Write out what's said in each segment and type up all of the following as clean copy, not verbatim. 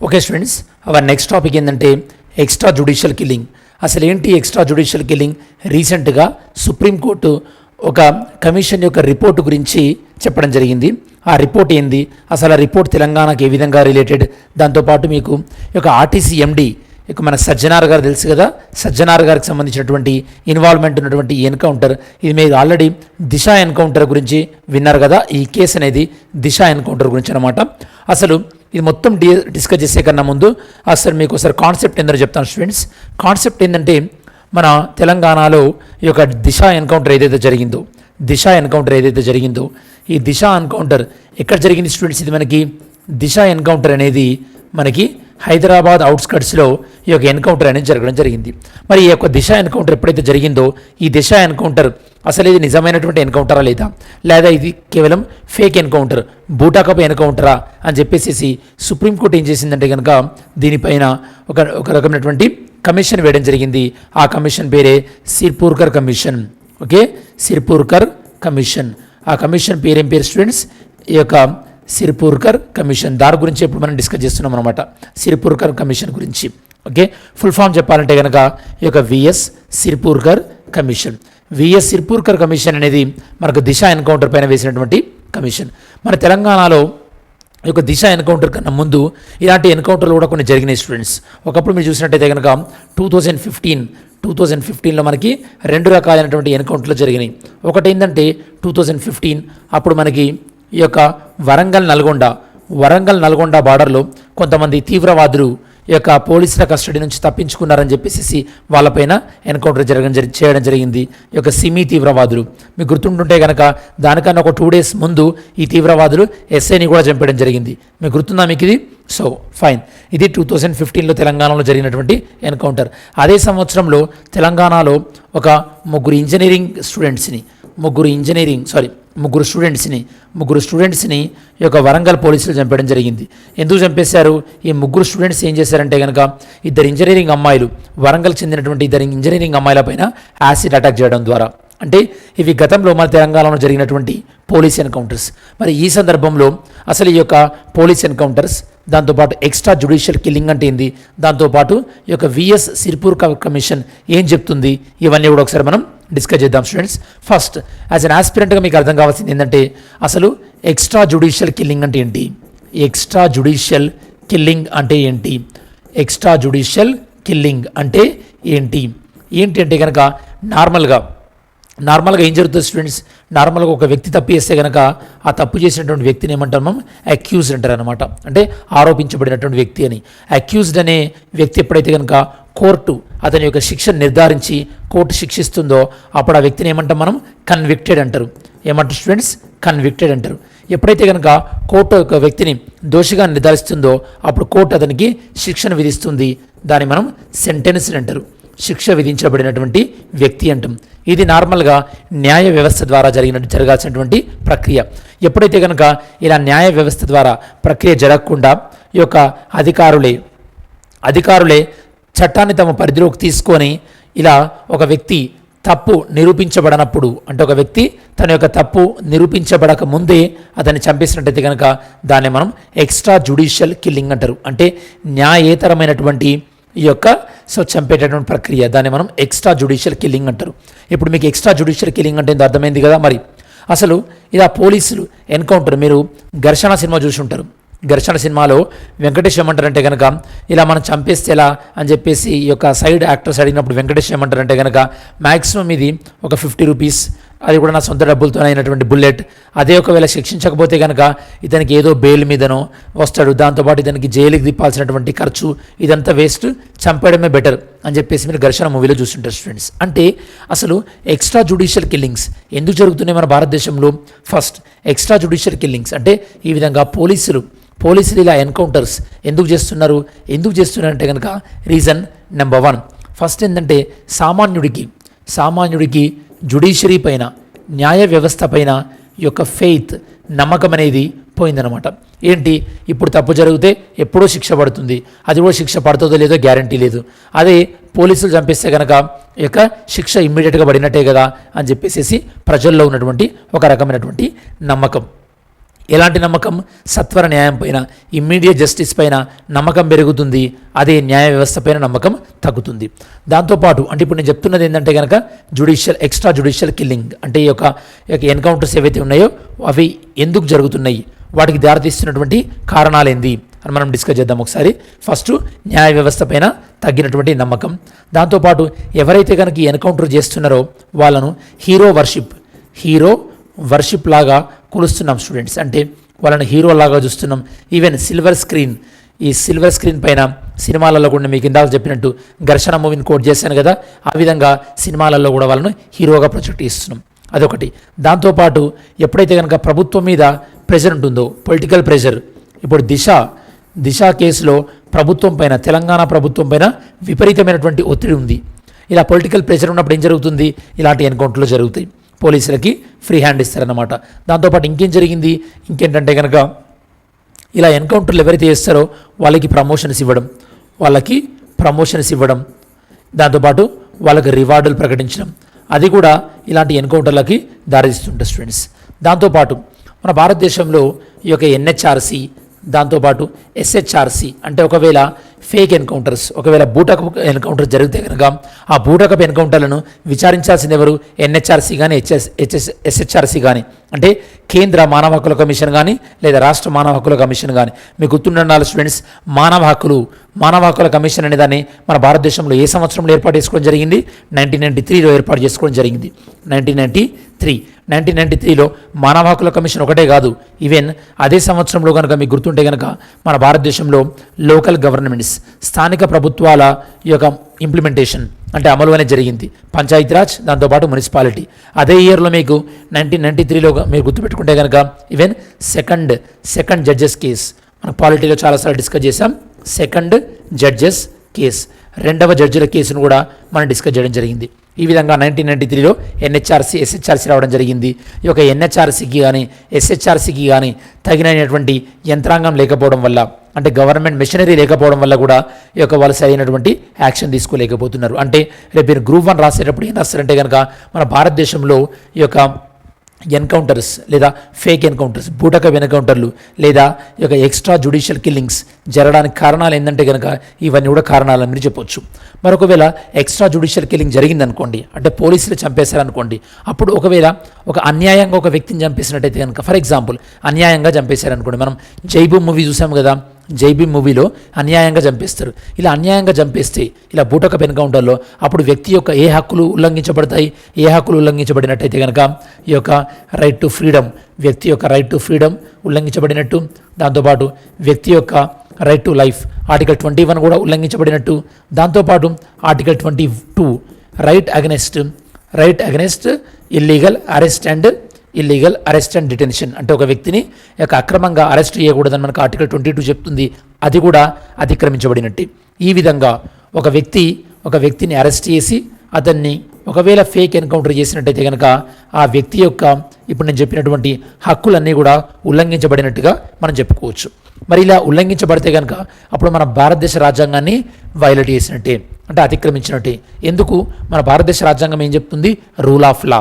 Okay students, our next topic ఏంటంటే extra judicial killing. అసలు ఏంటి ఎక్స్ట్రా జ్యుడిషియల్ కిల్లింగ్? రీసెంట్గా సుప్రీంకోర్టు ఒక కమిషన్ యొక్క రిపోర్టు గురించి చెప్పడం జరిగింది. ఆ రిపోర్ట్ ఏంది, అసలు ఆ రిపోర్ట్ తెలంగాణకి ఏ విధంగా రిలేటెడ్, దాంతోపాటు మీకు ఈ యొక్క ఆర్టీసీ ఎండి ఇక మన సజ్జనార్ గారు తెలుసు కదా, సజ్జనార్ గారికి సంబంధించినటువంటి ఇన్వాల్వ్మెంట్ ఉన్నటువంటి ఈ ఎన్కౌంటర్, ఇది మీరు ఆల్రెడీ దిశ ఎన్కౌంటర్ గురించి విన్నారు కదా. ఈ కేసు అనేది దిశ ఎన్కౌంటర్ గురించి అనమాట. అసలు ఇది మొత్తం డిస్కస్ చేసే కన్నా ముందు అసలు మీకు ఒకసారి కాన్సెప్ట్ ఏందో చెప్తాను స్టూడెంట్స్. కాన్సెప్ట్ ఏంటంటే మన తెలంగాణలో ఈ యొక్క దిశ ఎన్కౌంటర్ ఏదైతే జరిగిందో, ఈ దిశ ఎన్కౌంటర్ ఎక్కడ జరిగింది స్టూడెంట్స్? ఇది మనకి దిశ ఎన్కౌంటర్ అనేది మనకి హైదరాబాద్ అవుట్స్కట్స్లో ఈ యొక్క ఎన్కౌంటర్ అనేది జరగడం జరిగింది. మరి ఈ యొక్క దిశ ఎన్కౌంటర్ ఎప్పుడైతే జరిగిందో, ఈ దిశ ఎన్కౌంటర్ అసలు ఇది నిజమైనటువంటి ఎన్కౌంటరా లేదా ఇది కేవలం ఫేక్ ఎన్కౌంటర్, బూటాకప్ ఎన్కౌంటరా అని చెప్పేసి సుప్రీంకోర్టు ఏం చేసిందంటే కనుక దీనిపైన ఒక రకమైనటువంటి కమిషన్ వేయడం జరిగింది. ఆ కమిషన్ పేరే Sirpurkar commission. Okay, Sirpurkar commission. ఆ కమిషన్ పేరేం పేరు స్టూడెంట్స్? ఈ యొక్క సిర్పూర్కర్ కమిషన్. దాని గురించి ఇప్పుడు మనం డిస్కస్ చేస్తున్నాం అనమాట, సిర్పూర్కర్ కమిషన్ గురించి. ఓకే, ఫుల్ ఫామ్ చెప్పాలంటే కనుక ఈ యొక్క VS Sirpurkar commission. VS Sirpurkar commission అనేది మనకు దిశ ఎన్కౌంటర్ పైన వేసినటువంటి కమిషన్. మన తెలంగాణలో ఈ యొక్క దిశ ఎన్కౌంటర్ కన్నా ముందు ఇలాంటి ఎన్కౌంటర్లు కూడా కొన్ని జరిగినాయి స్టూడెంట్స్. ఒకప్పుడు మీరు చూసినట్టయితే కనుక 2015లో మనకి రెండు రకాలైనటువంటి ఎన్కౌంటర్లు జరిగినాయి. ఒకటి ఏంటంటే 2015 అప్పుడు మనకి ఈ యొక్క వరంగల్ నల్గొండ బార్డర్లో కొంతమంది తీవ్రవాదులు ఈ యొక్క పోలీసుల కస్టడీ నుంచి తప్పించుకున్నారని చెప్పేసి వాళ్ళపైన ఎన్కౌంటర్ చేయడం జరిగింది. ఈ యొక్క సిమీ తీవ్రవాదులు మీకు గుర్తుంటుంటే కనుక దానికన్నా ఒక 2 days ముందు ఈ తీవ్రవాదులు ఎస్ఐని కూడా చంపేయడం జరిగింది. మీకు గుర్తుందా మీకు ఇది? సో ఫైన్, ఇది 2015లో తెలంగాణలో జరిగినటువంటి ఎన్కౌంటర్. అదే సంవత్సరంలో తెలంగాణలో ఒక ముగ్గురు స్టూడెంట్స్ని ఈ యొక్క వరంగల్ పోలీసులు చంపేయడం జరిగింది. ఎందుకు చంపేశారు? ఈ ముగ్గురు స్టూడెంట్స్ ఏం చేశారంటే కనుక వరంగల్ చెందినటువంటి ఇద్దరు ఇంజనీరింగ్ అమ్మాయిల పైన యాసిడ్ అటాక్ చేయడం ద్వారా. అంటే ఇవి గతంలో మన తెలంగాణలో జరిగినటువంటి పోలీస్ ఎన్కౌంటర్స్. మరి ఈ సందర్భంలో అసలు ఈ యొక్క పోలీస్ ఎన్కౌంటర్స్, దాంతోపాటు ఎక్స్ట్రా జ్యుడిషియల్ కిల్లింగ్ అంటే ఏంది, దాంతోపాటు ఈ యొక్క విఎస్ సిర్పూర్కర్ కమిషన్ ఏం చెప్తుంది, ఇవన్నీ కూడా ఒకసారి మనం డిస్కస్ చేద్దాం స్టూడెంట్స్. ఫస్ట్ యాజ్ అన్ ఆస్పిరెంట్గా మీకు అర్థం కావాల్సింది ఏంటంటే అసలు ఎక్స్ట్రా జ్యుడిషియల్ కిల్లింగ్ అంటే ఏంటి, ఎక్స్ట్రా జ్యుడిషియల్ కిల్లింగ్ అంటే కనుక నార్మల్గా ఏం జరుగుతుంది స్టూడెంట్స్? నార్మల్గా ఒక వ్యక్తి తప్పు చేస్తే కనుక ఆ తప్పు చేసినటువంటి వ్యక్తిని ఏమంటాం మనం? అక్యూజ్డ్ అంటారు అనమాట. అంటే ఆరోపించబడినటువంటి వ్యక్తి అని. అక్యూజ్డ్ అనే వ్యక్తి ఎప్పుడైతే కనుక కోర్టు అతని యొక్క శిక్షను నిర్ధారించి కోర్టు శిక్షిస్తుందో అప్పుడు ఆ వ్యక్తిని ఏమంటాం మనం? కన్విక్టెడ్ అంటారు. ఏమంటారు స్టూడెంట్స్? కన్విక్టెడ్ అంటారు. ఎప్పుడైతే కనుక కోర్టు ఒక వ్యక్తిని దోషిగా నిర్ధారిస్తుందో అప్పుడు కోర్టు అతనికి శిక్షను విధిస్తుంది. దాన్ని మనం సెంటెన్స్ అంటారు, శిక్ష విధించబడినటువంటి వ్యక్తి అంటాం. ఇది నార్మల్గా న్యాయ వ్యవస్థ ద్వారా జరగాల్సినటువంటి ప్రక్రియ. ఎప్పుడైతే కనుక ఇలా న్యాయ వ్యవస్థ ద్వారా ప్రక్రియ జరగకుండా ఈ యొక్క అధికారులే చట్టాన్ని తమ పరిధిలోకి తీసుకొని ఇలా ఒక వ్యక్తి తప్పు నిరూపించబడనప్పుడు, అంటే ఒక వ్యక్తి తన యొక్క తప్పు నిరూపించబడక ముందే అతన్ని చంపేసినట్టయితే కనుక దాన్ని మనం ఎక్స్ట్రా జ్యుడిషియల్ కిల్లింగ్ అంటారు. అంటే న్యాయేతరమైనటువంటి ఈ యొక్క చంపేటటువంటి ప్రక్రియ, దాన్ని మనం ఎక్స్ట్రా జ్యుడిషియల్ కిల్లింగ్ అంటారు. ఇప్పుడు మీకు ఎక్స్ట్రా జ్యుడిషియల్ కిల్లింగ్ అంటే అర్థమైంది కదా. మరి అసలు ఇలా పోలీసులు ఎన్కౌంటర్, మీరు ఘర్షణ సినిమా చూసి ఉంటారు. ఘర్షణ సినిమాలో వెంకటేష్ ఏమంటారంటే కనుక ఇలా మనం చంపేస్తే ఎలా అని చెప్పేసి ఈ యొక్క సైడ్ యాక్టర్స్ అడిగినప్పుడు వెంకటేష్ ఏమంటారంటే కనుక మ్యాక్సిమం ఇది ఒక 50 రూపీస్, అది కూడా నా సొంత డబ్బులతో అయినటువంటి బుల్లెట్. అదే ఒకవేళ శిక్షించకపోతే కనుక ఇతనికి ఏదో బెయిల్ మీదనో వస్తాడు, దాంతోపాటు ఇతనికి జైలుకి తిప్పాల్సినటువంటి ఖర్చు, ఇదంతా వేస్ట్, చంపడమే బెటర్ అని చెప్పేసి మీరు ఘర్షణ మూవీలో చూస్తుంటారు స్టూడెంట్స్. అంటే అసలు ఎక్స్ట్రా జ్యుడిషియల్ కిల్లింగ్స్ ఎందుకు జరుగుతున్నాయి మన భారతదేశంలో? ఫస్ట్ ఎక్స్ట్రా జ్యుడిషియల్ కిల్లింగ్స్ అంటే ఈ విధంగా పోలీసులు ఇలా ఎన్కౌంటర్స్ ఎందుకు చేస్తున్నారంటే కనుక రీజన్ నెంబర్ 1 ఫస్ట్ ఏంటంటే సామాన్యుడికి జ్యుడిషియరీ పైన, న్యాయ వ్యవస్థ పైన ఈ యొక్క ఫెయిత్, నమ్మకం అనేది పోయిందనమాట. ఏంటి, ఇప్పుడు తప్పు జరిగితే ఎప్పుడో శిక్ష పడుతుంది, అది కూడా శిక్ష పడుతుందో లేదో గ్యారంటీ లేదు. అదే పోలీసులు చంపేస్తే కనుక ఈ యొక్క శిక్ష ఇమ్మీడియట్గా పడినట్టే కదా అని చెప్పేసి ప్రజల్లో ఉన్నటువంటి ఒక రకమైనటువంటి నమ్మకం. ఎలాంటి నమ్మకం? సత్వర న్యాయం పైన, ఇమ్మీడియట్ జస్టిస్ పైన నమ్మకం పెరుగుతుంది. అదే న్యాయ వ్యవస్థ పైన నమ్మకం తగ్గుతుంది. దాంతోపాటు అంటే ఇప్పుడు నేను చెప్తున్నది ఏంటంటే కనుక ఎక్స్ట్రా జుడిషియల్ కిల్లింగ్ అంటే ఈ యొక్క ఎన్కౌంటర్స్ ఏవైతే ఉన్నాయో అవి ఎందుకు జరుగుతున్నాయి, వాటికి దారితీస్తున్నటువంటి కారణాలు ఏంది అని మనం డిస్కస్ చేద్దాం ఒకసారి. ఫస్ట్ న్యాయ వ్యవస్థ పైన తగ్గినటువంటి నమ్మకం. దాంతోపాటు ఎవరైతే కనుక ఈ ఎన్కౌంటర్ చేస్తున్నారో వాళ్ళను హీరో వర్షిప్ లాగా కొలుస్తున్నాం స్టూడెంట్స్. అంటే వాళ్ళని హీరో లాగా చూస్తున్నాం. ఈవెన్ ఈ సిల్వర్ స్క్రీన్ పైన సినిమాలలో కూడా మీకు ఇందాక చెప్పినట్టు ఘర్షణ మూవీని కోట్ చేశాను కదా, ఆ విధంగా సినిమాలలో కూడా వాళ్ళను హీరోగా ప్రొజెక్ట్ చేస్తున్నాం. అదొకటి. దాంతోపాటు ఎప్పుడైతే కనుక ప్రభుత్వం మీద ప్రెషర్ ఉంటుందో, పొలిటికల్ ప్రెషర్, ఇప్పుడు దిశ కేసులో ప్రభుత్వం పైన, తెలంగాణ ప్రభుత్వం పైన విపరీతమైనటువంటి ఒత్తిడి ఉంది. ఇలా పొలిటికల్ ప్రెషర్ ఉన్నప్పుడు ఏం జరుగుతుంది? ఇలాంటి ఎన్కౌంటర్లు జరుగుతాయి. పోలీసులకి ఫ్రీ హ్యాండ్ ఇస్తారన్నమాట. దాంతోపాటు ఇంకేంటంటే కనుక ఇలా ఎన్కౌంటర్లు ఎవరైతే చేస్తారో వాళ్ళకి ప్రమోషన్స్ ఇవ్వడం, దాంతోపాటు వాళ్ళకి రివార్డులు ప్రకటించడం, అది కూడా ఇలాంటి ఎన్కౌంటర్లకి దారితీస్తుంటారు స్టూడెంట్స్. దాంతోపాటు మన భారతదేశంలో ఈ యొక్క ఎన్హెచ్ఆర్సి, దాంతోపాటు ఎస్హెచ్ఆర్సి అంటే ఒకవేళ ఫేక్ ఎన్కౌంటర్స్, ఒకవేళ బూటకపు ఎన్కౌంటర్ జరిగితే కనుక ఆ బూటకపు ఎన్కౌంటర్లను విచారించాల్సింది ఎవరు? ఎన్హెచ్ఆర్సి కానీ ఎస్హెచ్ఆర్సి కానీ, అంటే కేంద్ర మానవ హక్కుల కమిషన్ కానీ లేదా రాష్ట్ర మానవ హక్కుల కమిషన్ కానీ. మీకు గుర్తుండాలి స్టూడెంట్స్, మానవ హక్కుల కమిషన్ అనే దాన్ని మన భారతదేశంలో ఏ సంవత్సరంలో ఏర్పాటు చేసుకోవడం జరిగింది? 1993లో ఏర్పాటు చేసుకోవడం జరిగింది. 1993లో మానవ హక్కుల కమిషన్ ఒకటే కాదు, ఈవెన్ అదే సంవత్సరంలో కనుక మీకు గుర్తుంటే కనుక మన భారతదేశంలో లోకల్ గవర్నమెంట్స్, స్థానిక ప్రభుత్వాల యొక్క ఇంప్లిమెంటేషన్ అంటే అమలు అనేది జరిగింది. పంచాయతీరాజ్, దాంతోపాటు మున్సిపాలిటీ. అదే ఇయర్లో మీకు 1993లో మీరు గుర్తుపెట్టుకుంటే కనుక ఈవెన్ సెకండ్ జడ్జెస్ కేస్, మన పాలిటీలో చాలాసార్లు డిస్కస్ చేసాం. సెకండ్ జడ్జెస్ కేస్, రెండవ జడ్జిల కేసును కూడా మనం డిస్కస్ చేయడం జరిగింది. ఈ విధంగా 1993లో ఎన్హెచ్ఆర్సి ఎస్హెచ్ఆర్సి రావడం జరిగింది. ఈ యొక్క ఎన్హెచ్ఆర్సికి కానీ ఎస్హెచ్ఆర్సికి కానీ తగినటువంటి యంత్రాంగం లేకపోవడం వల్ల, అంటే గవర్నమెంట్ మెషినరీ లేకపోవడం వల్ల కూడా ఈ యొక్క వాళ్ళు సరైనటువంటి యాక్షన్ తీసుకోలేకపోతున్నారు. అంటే రేపు మీరు గ్రూప్ 1 రాసేటప్పుడు ఏం రాస్తారంటే కనుక మన భారతదేశంలో ఈ యొక్క ఎన్కౌంటర్స్ లేదా ఫేక్ ఎన్కౌంటర్స్, బూటకపు ఎన్కౌంటర్లు లేదా ఈ యొక్క ఎక్స్ట్రా జుడిషియల్ కిల్లింగ్స్ జరగడానికి కారణాలు ఏంటంటే కనుక ఇవన్నీ కూడా కారణాలని మీరు చెప్పొచ్చు. మరొకవేళ ఎక్స్ట్రా జుడిషియల్ కిల్లింగ్ జరిగిందనుకోండి, అంటే పోలీసులు చంపేశారనుకోండి, అప్పుడు ఒకవేళ ఒక అన్యాయంగా ఒక వ్యక్తిని చంపేసినట్టయితే కనుక, ఫర్ ఎగ్జాంపుల్ అన్యాయంగా చంపేశారనుకోండి. మనం జైబూమ్ మూవీ చూసాం కదా, జైబీమ్ మూవీలో అన్యాయంగా చంపేస్తారు. ఇలా అన్యాయంగా చంపేస్తే ఇలా బూటకపు ఎన్కౌంటర్లో అప్పుడు వ్యక్తి యొక్క ఏ హక్కులు ఉల్లంఘించబడతాయి? ఏ హక్కులు ఉల్లంఘించబడినట్టయితే కనుక ఈ యొక్క రైట్ టు ఫ్రీడమ్, వ్యక్తి యొక్క రైట్ టు ఫ్రీడమ్ ఉల్లంఘించబడినట్టు, దాంతోపాటు వ్యక్తి యొక్క రైట్ టు లైఫ్ ఆర్టికల్ 21 కూడా ఉల్లంఘించబడినట్టు, దాంతోపాటు article 22 right against illegal arrest and detention, అంటే ఒక వ్యక్తిని యొక్క అక్రమంగా అరెస్ట్ చేయకూడదని మనకు ఆర్టికల్ 22 చెప్తుంది. అది కూడా అతిక్రమించబడినట్టు. ఈ విధంగా ఒక వ్యక్తిని అరెస్ట్ చేసి అతన్ని ఒకవేళ ఫేక్ ఎన్కౌంటర్ చేసినట్టయితే కనుక ఆ వ్యక్తి యొక్క ఇప్పుడు నేను చెప్పినటువంటి హక్కులన్నీ కూడా ఉల్లంఘించబడినట్టుగా మనం చెప్పుకోవచ్చు. మరి ఇలా ఉల్లంఘించబడితే కనుక అప్పుడు మన భారతదేశ రాజ్యాంగాన్ని వైలేట్ చేసినట్టే, అంటే అతిక్రమించినట్టే. ఎందుకు? మన భారతదేశ రాజ్యాంగం ఏం చెప్తుంది? రూల్ ఆఫ్ లా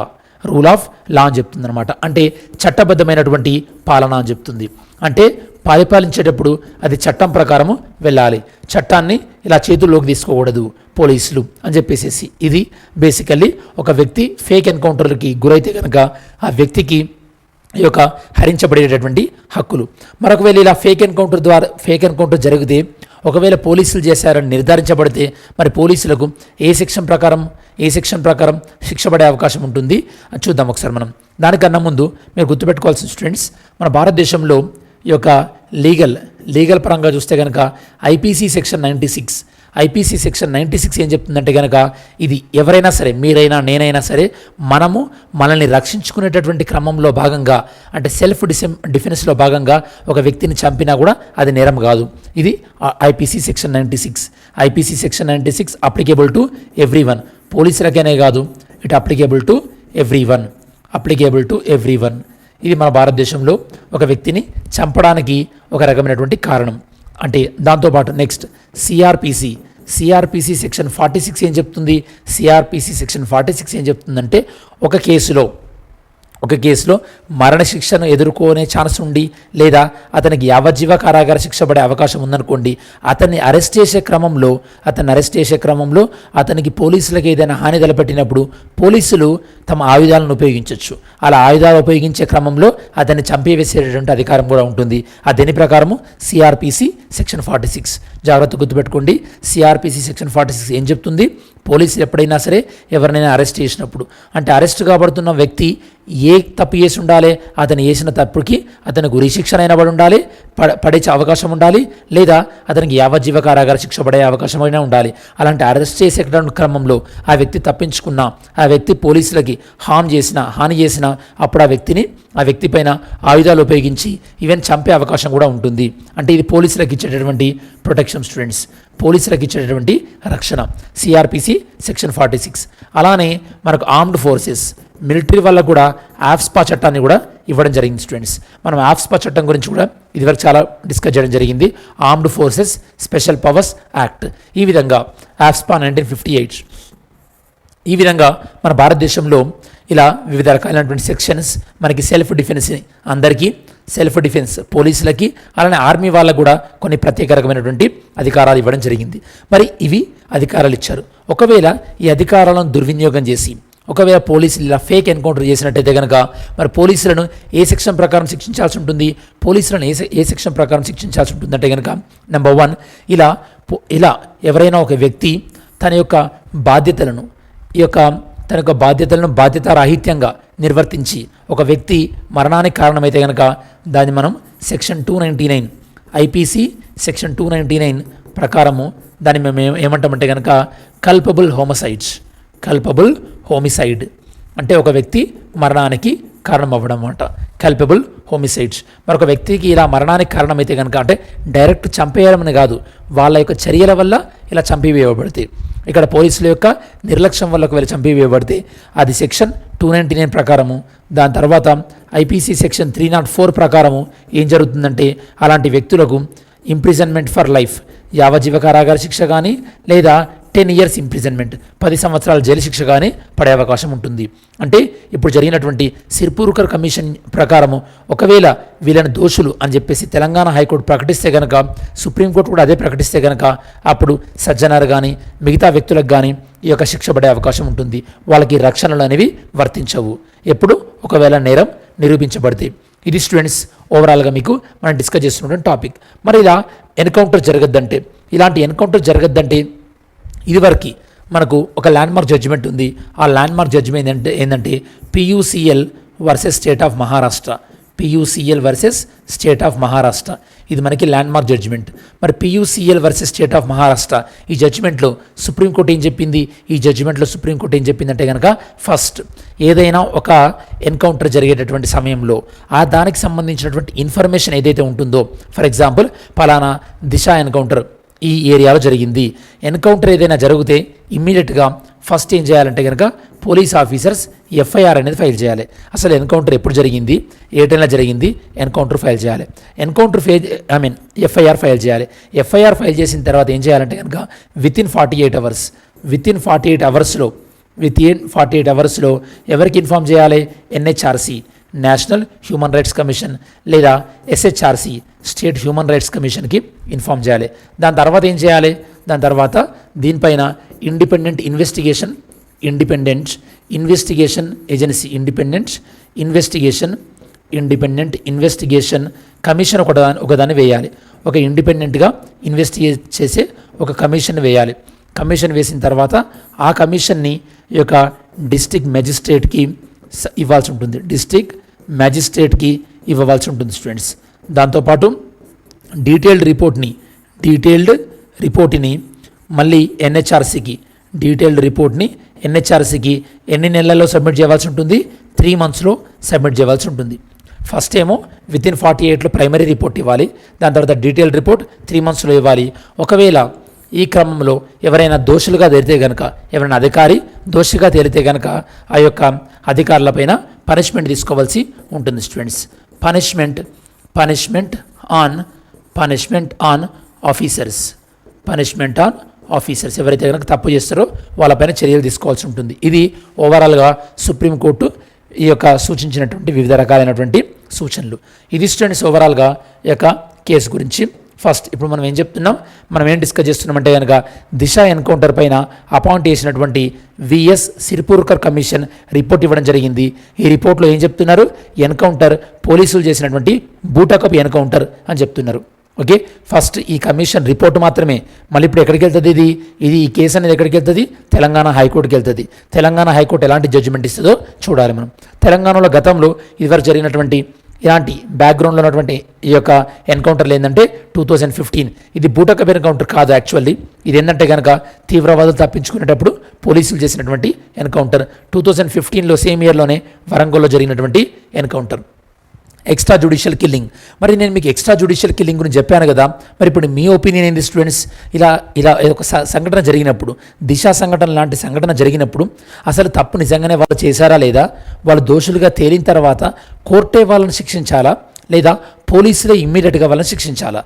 అని చెప్తుంది అనమాట. అంటే చట్టబద్ధమైనటువంటి పాలన అని చెప్తుంది. అంటే పరిపాలించేటప్పుడు అది చట్టం ప్రకారము వెళ్ళాలి, చట్టాన్ని ఇలా చేతుల్లోకి తీసుకోకూడదు పోలీసులు అని చెప్పేసి. ఇది బేసికల్లీ ఒక వ్యక్తి ఫేక్ ఎన్కౌంటర్కి గురైతే కనుక ఆ వ్యక్తికి ఈ యొక్క హరించబడేటటువంటి హక్కులు. మరొకవేళ ఇలా ఫేక్ ఎన్కౌంటర్ జరిగితే, ఒకవేళ పోలీసులు చేశారని నిర్ధారించబడితే మరి పోలీసులకు ఏ సెక్షన్ ప్రకారం శిక్ష పడే అవకాశం ఉంటుంది అని చూద్దాం ఒకసారి మనం. దానికన్నా ముందు మీరు గుర్తుపెట్టుకోవాల్సిన స్టూడెంట్స్, మన భారతదేశంలో ఈ యొక్క లీగల్ పరంగా చూస్తే కనుక ఐపీసీ సెక్షన్ 96 ఏం చెప్తుందంటే కనుక ఇది ఎవరైనా సరే, మీరైనా నేనైనా సరే, మనల్ని రక్షించుకునేటటువంటి క్రమంలో భాగంగా, అంటే సెల్ఫ్ డిఫెన్స్లో భాగంగా ఒక వ్యక్తిని చంపినా కూడా అది నేరం కాదు. ఇది IPC section 96 applicable to everyone. పోలీసులకైనా కాదు, ఇట్ అప్లికేబుల్ టు ఎవ్రీవన్. ఇది మన భారతదేశంలో ఒక వ్యక్తిని చంపడానికి ఒక రకమైనటువంటి కారణం. అంటే దాంతోపాటు నెక్స్ట్ సిఆర్పిసి సెక్షన్ 46 ఏం చెప్తుంది? సిఆర్పిసి సెక్షన్ 46 ఏం చెప్తుందంటే ఒక ఒక కేసులో మరణశిక్షను ఎదుర్కొనే ఛాన్స్ ఉండి లేదా అతనికి యావజ్జీవ కారాగార శిక్ష పడే అవకాశం ఉందనుకోండి, అతన్ని అరెస్ట్ చేసే క్రమంలో అతనికి పోలీసులకు ఏదైనా హాని తలపెట్టినప్పుడు పోలీసులు తమ ఆయుధాలను ఉపయోగించవచ్చు. అలా ఆయుధాలు ఉపయోగించే క్రమంలో అతన్ని చంపివేసేటటువంటి అధికారం కూడా ఉంటుంది. ఆ దేని ప్రకారము సిఆర్పిసి సెక్షన్ 46. జాగ్రత్త గుర్తుపెట్టుకోండి, సిఆర్పిసి సెక్షన్ 46 ఏం చెప్తుంది? పోలీసులు ఎప్పుడైనా సరే ఎవరినైనా అరెస్ట్ చేసినప్పుడు, అంటే అరెస్ట్ కాబడుతున్న వ్యక్తి ఏ తప్పు చేసి ఉండాలి, అతను చేసిన తప్పుకి అతనికి ఉరి శిక్షణ పడి ఉండాలి, పడే అవకాశం ఉండాలి, లేదా అతనికి యావజ్జీవ కారాగార శిక్ష పడే అవకాశం అయినా ఉండాలి. అలాంటి అరెస్ట్ చేసే క్రమంలో ఆ వ్యక్తి తప్పించుకున్నా, ఆ వ్యక్తి పోలీసులకి హాని చేసినా అప్పుడు ఆ వ్యక్తి పైన ఆయుధాలు ఉపయోగించి ఈవెన్ చంపే అవకాశం కూడా ఉంటుంది. అంటే ఇది పోలీసులకు ఇచ్చేటటువంటి ప్రొటెక్షన్ స్టూడెంట్స్, పోలీసులకు ఇచ్చేటటువంటి రక్షణ, సిఆర్పిసి సెక్షన్ 46. అలానే మనకు ఆర్మ్డ్ ఫోర్సెస్ మిలిటరీ వల్ల కూడా ఆఫ్స్పా చట్టాన్ని కూడా ఇవ్వడం జరిగింది స్టూడెంట్స్. మనం ఆఫ్స్పా చట్టం గురించి కూడా ఇదివరకు చాలా డిస్కస్ చేయడం జరిగింది. Armed forces special powers act, ఈ విధంగా ఆఫ్స్పా 1958. ఈ విధంగా మన భారతదేశంలో ఇలా వివిధ రకాలైనటువంటి సెక్షన్స్ మనకి సెల్ఫ్ డిఫెన్స్, అందరికీ సెల్ఫ్ డిఫెన్స్ పోలీసులకి, అలానే ఆర్మీ వాళ్ళకు కూడా కొన్ని ప్రత్యేక రకమైనటువంటి అధికారాలు ఇవ్వడం జరిగింది. మరి ఇవి అధికారాలు ఇచ్చారు. ఒకవేళ ఈ అధికారాలను దుర్వినియోగం చేసి ఒకవేళ పోలీసులు ఇలా ఫేక్ ఎన్కౌంటర్ చేసినట్టయితే కనుక మరి పోలీసులను ఏ సెక్షన్ ప్రకారం శిక్షించాల్సి ఉంటుంది? పోలీసులను ఏ సెక్షన్ ప్రకారం శిక్షించాల్సి ఉంటుందంటే కనుక నెంబర్ 1, ఇలా ఎవరైనా ఒక వ్యక్తి తన యొక్క బాధ్యతలను బాధ్యతారాహిత్యంగా నిర్వర్తించి ఒక వ్యక్తి మరణానికి కారణమైతే కనుక దాన్ని మనం సెక్షన్ 299 ఐపీసీ సెక్షన్ 299 ప్రకారము దాన్ని మేము ఏమంటామంటే కనుక కల్పబుల్ హోమిసైడ్, అంటే ఒక వ్యక్తి మరణానికి కారణం అవ్వడం అన్నమాట, కల్పబుల్ హోమిసైడ్స్. మరొక వ్యక్తికి ఇలా మరణానికి కారణమైతే కనుక, అంటే డైరెక్ట్ చంపేయడం అని కాదు, వాళ్ళ యొక్క చర్యల వల్ల ఇలా చంపివేయబడతాయి. ఇక్కడ పోలీసుల యొక్క నిర్లక్ష్యం వల్ల ఒకవేళ చంపివేయబడితే అది సెక్షన్ 299 ప్రకారము. దాని తర్వాత ఐపీసీ సెక్షన్ 304 ప్రకారము ఏం జరుగుతుందంటే అలాంటి వ్యక్తులకు ఇంప్రిజన్మెంట్ ఫర్ లైఫ్, యావజ్జీవ కారాగార శిక్ష కానీ లేదా 10 years ఇంప్రిజన్మెంట్ 10 సంవత్సరాల జైలు శిక్ష కానీ పడే అవకాశం ఉంటుంది. అంటే ఇప్పుడు జరిగినటువంటి సిర్పూర్కర్ కమిషన్ ప్రకారము ఒకవేళ వీళ్ళని దోషులు అని చెప్పేసి తెలంగాణ హైకోర్టు ప్రకటిస్తే కనుక, సుప్రీంకోర్టు కూడా అదే ప్రకటిస్తే కనుక అప్పుడు సజ్జనార్ కానీ మిగతా వ్యక్తులకు కానీ ఈ యొక్క శిక్ష పడే అవకాశం ఉంటుంది. వాళ్ళకి రక్షణలు అనేవి వర్తించవు ఎప్పుడు ఒకవేళ నేరం నిరూపించబడితే. ఇది స్టూడెంట్స్ ఓవరాల్గా మీకు మనం డిస్కస్ చేస్తున్నటువంటి టాపిక్. మరి ఇలా ఎన్కౌంటర్ జరగద్దంటే, ఇలాంటి ఎన్కౌంటర్ జరగద్దంటే ఇదివరకు మనకు ఒక ల్యాండ్మార్క్ జడ్జిమెంట్ ఉంది. ఆ ల్యాండ్మార్క్ జడ్జిమెంట్ ఏంటంటే PUCL versus state of Maharashtra, PUCL versus state of Maharashtra, ఇది మనకి ల్యాండ్మార్క్ జడ్జిమెంట్. మరి PUCL versus state of Maharashtra ఈ జడ్జిమెంట్లో సుప్రీంకోర్టు ఏం చెప్పింది? ఈ జడ్జిమెంట్లో సుప్రీంకోర్టు ఏం చెప్పిందంటే కనుక, ఫస్ట్ ఏదైనా ఒక ఎన్కౌంటర్ జరిగేటటువంటి సమయంలో ఆ దానికి సంబంధించినటువంటి ఇన్ఫర్మేషన్ ఏదైతే ఉంటుందో, ఫర్ ఎగ్జాంపుల్ పలానా దిశ ఎన్కౌంటర్ ఈ ఏరియాలో జరిగింది, ఎన్కౌంటర్ ఏదైనా జరిగితే ఇమ్మీడియట్గా ఫస్ట్ ఏం చేయాలంటే కనుక పోలీస్ ఆఫీసర్స్ FIR అనేది ఫైల్ చేయాలి. అసలు ఎన్కౌంటర్ ఎప్పుడు జరిగింది, ఏ టైంలో జరిగింది, ఎన్కౌంటర్ ఫైల్ చేయాలి. FIR ఫైల్ చేయాలి. FIR ఫైల్ చేసిన తర్వాత ఏం చేయాలంటే కనుక వితిన్ 48 అవర్స్లో ఎవరికి ఇన్ఫామ్ చేయాలి? NHRC national human rights commission లేదా SHRC స్టేట్ హ్యూమన్ రైట్స్ కమిషన్కి ఇన్ఫామ్ చేయాలి. దాని తర్వాత ఏం చేయాలి? దాని తర్వాత దీనిపైన independent investigation agency independent investigation commission ఒకదాన్ని వేయాలి. ఒక ఇండిపెండెంట్గా ఇన్వెస్టిగేట్ చేసే ఒక కమిషన్ వేయాలి. కమిషన్ వేసిన తర్వాత ఆ కమిషన్ని ఈ యొక్క డిస్ట్రిక్ట్ మెజిస్ట్రేట్కి ఇవ్వాల్సి ఉంటుంది స్టూడెంట్స్. దాంతోపాటు డీటెయిల్డ్ రిపోర్ట్ని మళ్ళీ NHRCకి ఎన్ని నెలల్లో సబ్మిట్ చేయవలసి ఉంటుంది? 3 monthsలో సబ్మిట్ చేయవలసి ఉంటుంది. ఫస్ట్ ఏమో వితిన్ 48లో ప్రైమరీ రిపోర్ట్ ఇవ్వాలి. దాని తర్వాత డీటెయిల్డ్ రిపోర్ట్ 3 monthsలో ఇవ్వాలి. ఒకవేళ ఈ క్రమంలో ఎవరైనా దోషులుగా తేలితే కనుక, ఎవరైనా అధికారి దోషిగా తేలితే కనుక ఆ యొక్క అధికారులపైన పనిష్మెంట్ తీసుకోవాల్సి ఉంటుంది స్టూడెంట్స్. పనిష్మెంట్ ఆన్ ఆఫీసర్స్ ఎవరైతే కనుక తప్పు చేస్తారో వాళ్ళపైన చర్యలు తీసుకోవాల్సి ఉంటుంది. ఇది ఓవరాల్గా సుప్రీంకోర్టు ఈ యొక్క సూచించినటువంటి వివిధ రకాలైనటువంటి సూచనలు. ఇది స్టూడెంట్స్ ఓవరాల్గా ఈ యొక్క కేసు గురించి. ఫస్ట్ ఇప్పుడు మనం ఏం చెప్తున్నాం, మనం ఏం డిస్కస్ చేస్తున్నామంటే కనుక దిశ ఎన్కౌంటర్ పైన అపాయింట్ చేసినటువంటి విఎస్ సిర్పూర్కర్ కమిషన్ రిపోర్ట్ ఇవ్వడం జరిగింది. ఈ రిపోర్ట్లో ఏం చెప్తున్నారు, ఎన్కౌంటర్ పోలీసులు చేసినటువంటి బూటకప్ ఎన్కౌంటర్ అని చెప్తున్నారు. ఓకే, ఫస్ట్ ఈ కమిషన్ రిపోర్ట్ మాత్రమే. మళ్ళీ ఇప్పుడు ఎక్కడికి వెళ్తుంది ఇది ఈ కేసు అనేది ఎక్కడికి వెళ్తుంది, తెలంగాణ హైకోర్టుకి వెళ్తుంది. తెలంగాణ హైకోర్టు ఎలాంటి జడ్జిమెంట్ ఇస్తుందో చూడాలి మనం. తెలంగాణలో గతంలో ఇదివరకు జరిగినటువంటి ఇలాంటి బ్యాక్గ్రౌండ్లో ఉన్నటువంటి ఈ యొక్క ఎన్కౌంటర్లు ఏంటంటే 2015 ఇది బూటకప్ ఎన్కౌంటర్ కాదు. యాక్చువల్లీ ఇది ఏంటంటే కనుక తీవ్రవాదులు తప్పించుకునేటప్పుడు పోలీసులు చేసినటువంటి ఎన్కౌంటర్. 2015లో సేమ్ ఇయర్లోనే వరంగల్లో జరిగినటువంటి ఎన్కౌంటర్. Extra judicial killing. మరి నేను మీకు ఎక్స్ట్రా జ్యుడిషియల్ కిల్లింగ్ గురించి చెప్పాను కదా, మరి ఇప్పుడు మీ ఒపీనియన్ ఏంది స్టూడెంట్స్? ఇలా ఒక సంఘటన జరిగినప్పుడు, దిశ సంఘటన లాంటి సంఘటన జరిగినప్పుడు అసలు తప్పు నిజంగానే వాళ్ళు చేశారా లేదా, వాళ్ళు దోషులుగా తేలిన తర్వాత కోర్టే వాళ్ళని శిక్షించాలా లేదా పోలీసులే ఇమ్మీడియట్గా వాళ్ళని శిక్షించాలా?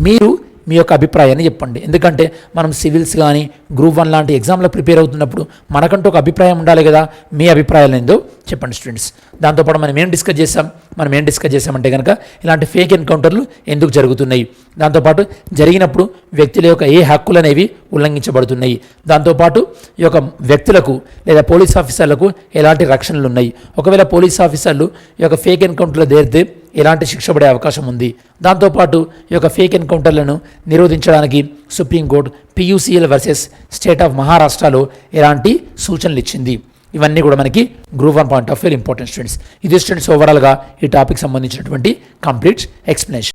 మీరు మీ యొక్క అభిప్రాయాన్ని చెప్పండి. ఎందుకంటే మనం సివిల్స్ కానీ గ్రూప్ 1 లాంటి ఎగ్జామ్లో ప్రిపేర్ అవుతున్నప్పుడు మనకంటూ ఒక అభిప్రాయం ఉండాలి కదా. మీ అభిప్రాయాలు ఏందో చెప్పండి స్టూడెంట్స్. దాంతోపాటు మనం ఏం డిస్కస్ చేసామంటే కనుక ఇలాంటి ఫేక్ ఎన్కౌంటర్లు ఎందుకు జరుగుతున్నాయి, దాంతోపాటు జరిగినప్పుడు వ్యక్తుల యొక్క ఏ హక్కులు అనేవి ఉల్లంఘించబడుతున్నాయి, దాంతోపాటు ఈ యొక్క వ్యక్తులకు లేదా పోలీస్ ఆఫీసర్లకు ఎలాంటి రక్షణలు ఉన్నాయి, ఒకవేళ పోలీస్ ఆఫీసర్లు ఈ యొక్క ఫేక్ ఎన్కౌంటర్లో చేరితే ఎలాంటి శిక్ష పడే అవకాశం ఉంది, దాంతోపాటు ఈ యొక్క ఫేక్ ఎన్కౌంటర్లను నిరోధించడానికి supreme court PUCL versus state of మహారాష్ట్రలో ఎలాంటి సూచనలు ఇచ్చింది. ఇవన్నీ కూడా మనకి group 1 point of view important students. ఇది స్టూడెంట్స్ ఓవరాల్గా ఈ టాపిక్ సంబంధించినటువంటి కంప్లీట్ ఎక్స్ప్లెనేషన్.